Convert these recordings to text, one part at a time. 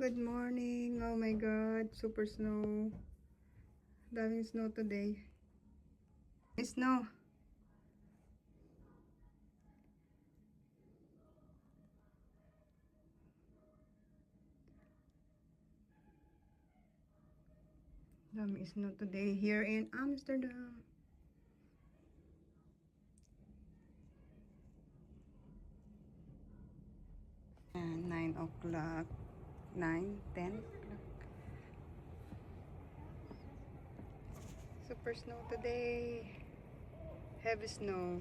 Good morning. Oh my God, super snow. Daming snow today. Snow. Daming snow today here in Amsterdam. And 9 o'clock. 9, 10 o'clock. Super snow today. Heavy snow.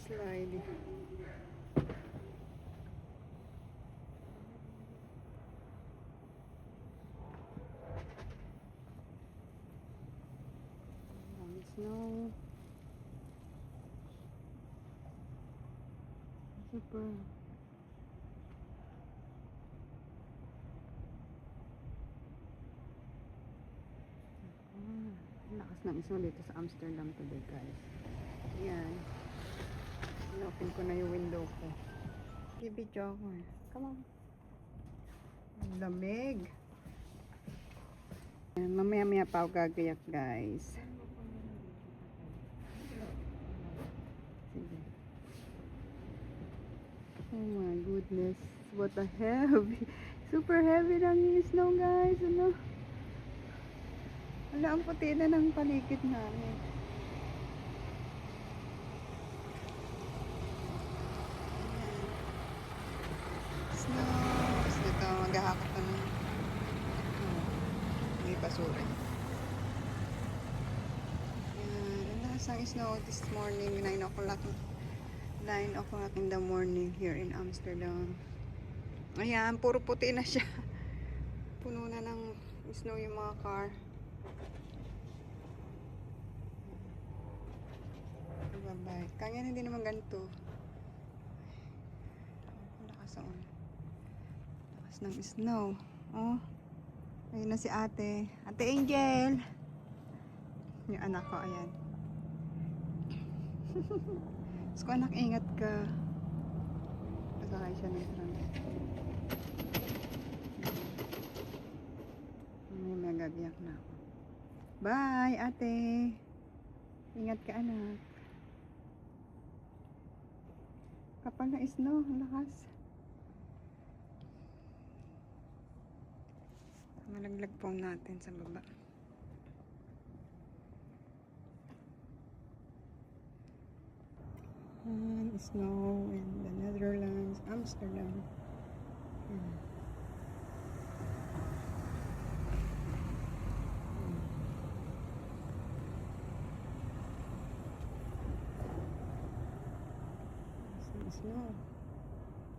Slide. Snow. Super. Lakas ng snow dito sa Amsterdam today, guys. Yan. Inopen ko na yung window ko. Bibidyo ako eh. Come on. Lamig. Mamaya-maya pa ako gagayak, guys. Sige. Oh my goodness. What a heavy. Super heavy lang yung snow, guys. Ano? Wala, ang puti na ng paligid namin. Snow. Ito, maghahakot na ng may basura. Yan. Ang lakas ng snow this morning. 9 o'clock in the morning here in Amsterdam. Ayan, puro puti na siya. Puno na ng snow yung mga car. Bye-bye. Kanya hindi naman ganito. Lakas ng snow. Oh. Ayun na si ate. Ate Angel. Yung anak ko, ayan. So, anak, ingat ka. Pasakay siya ng tram. May magabiyak na ako. Bye, ate. Ingat ka, anak. Kapal na snow, ang lakas. Malaglag phone natin sa baba. And snow in the Netherlands, Amsterdam. Snow.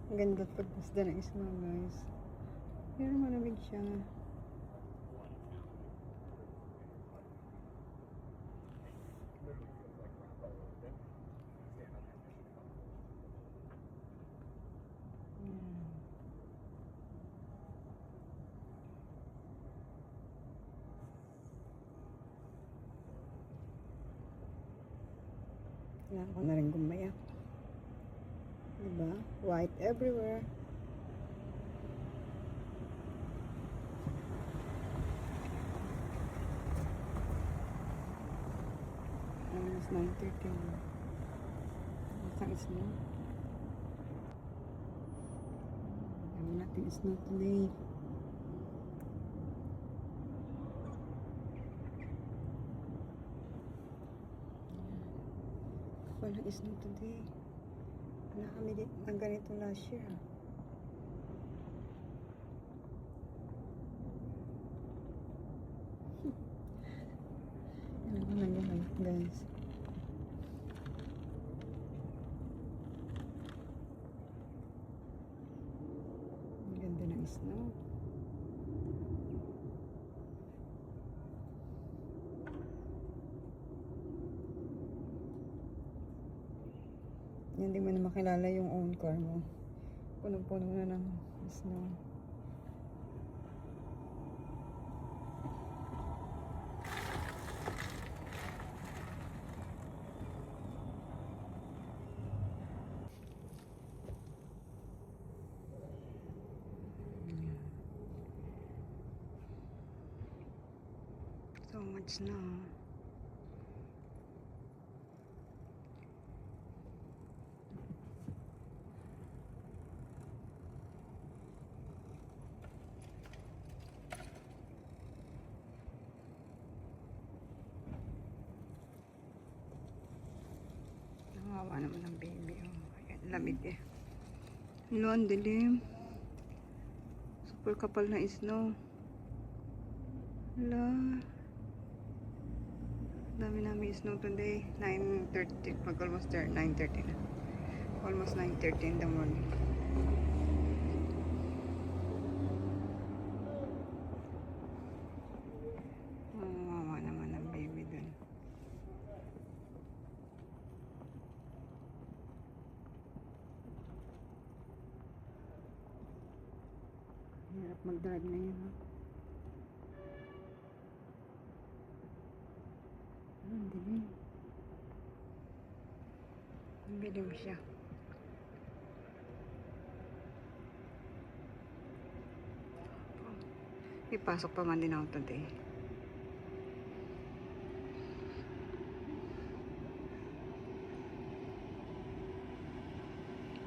Ang ganda pagpasda ng snow, guys. Pero malamig siya. Kailangan ko na rin gumayak. Diba? White everywhere. Almost 9:30. Isang snow. Dami natin snow today. Walang snow today. Wala kami ng ganito last year. Ano lang yan, guys. Ang ganda ng snow. Hindi mo na makilala yung own car mo. Punong-puno na ng snow. So much snow. Nawawa naman ang baby. Oh. Ayan, lamig eh. Hello, ang dilim. Super kapal na snow. Hala. Dami namin snow today. 9:30. Mag almost there. 9:30 na. Almost 9:30 in the morning. Nawawa naman ang baby dun. Hirap mag-drive ngayon. Ha? Ang dilim. Ang dilim siya. Ipasok pa man din ako today.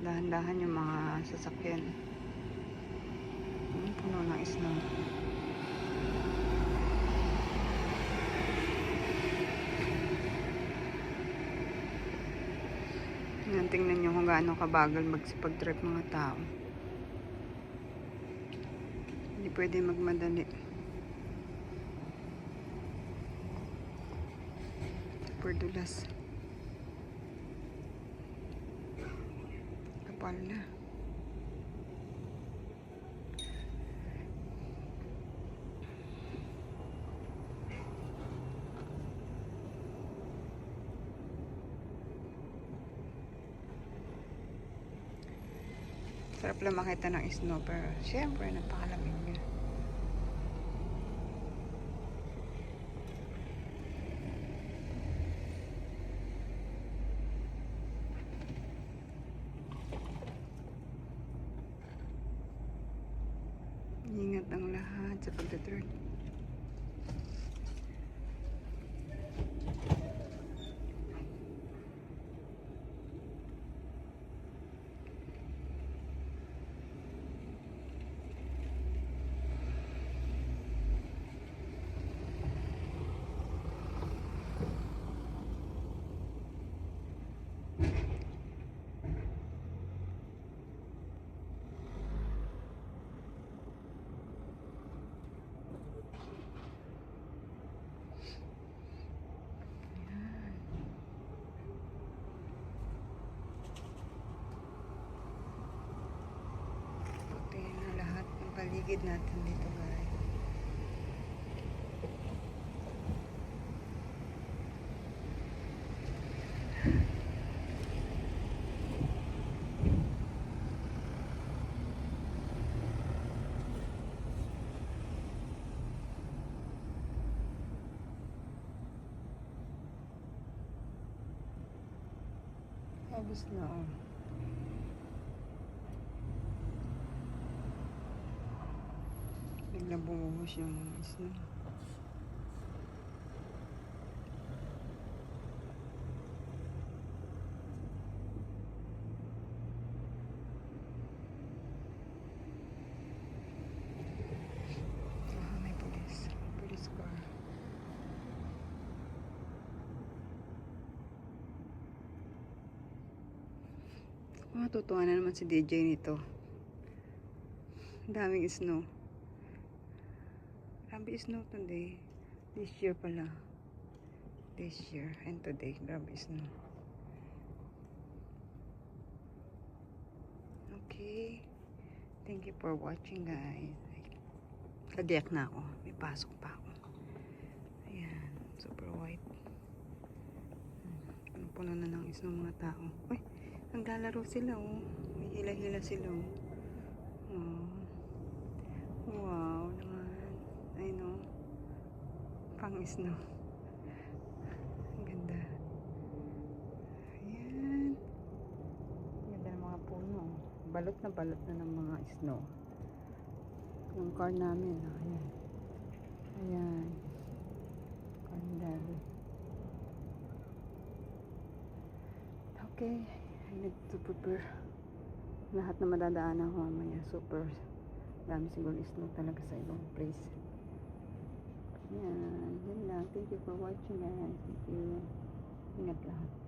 Dahan-dahan yung mga sasakyan. Puno ng snow. Yan, tingnan nyo kung gaano kabagal magsipag-drive mga tao. Hindi pwede magmadali. Super dulas. Kapal na. Sarap lang makita ng snow, pero syempre napakalamig niya. Ingat ang lahat sa pagdadrive. Paligid natin dito, guys. Habis na, oh. Biglang bumuhos yung snow. May police. Police car. Matutuwa na naman si DJ nito. Daming snow. Grabe snow today. This year pala. This year and today. Grabe snow. Okay. Thank you for watching, guys. Kadiyak na ako. May pasok pa ako. Ayan. Super white. Puno na ng snow mga tao. Uy, naglalaro sila, oh. May hila-hila sila, oh. Oh. Wow, naman. I know. Pang snow. Ang ganda. Ayan. Ang ganda ng mga puno. Balot na ng mga snow. Yung car namin. Ayan. Ayan. Ang dami. Okay, I need to prepare lahat na madadaanan ko mamaya. Super dami siguro snow talaga sa ibang place. Yan, yun lang. Thank you for watching guys. Thank you. Ingat lahat.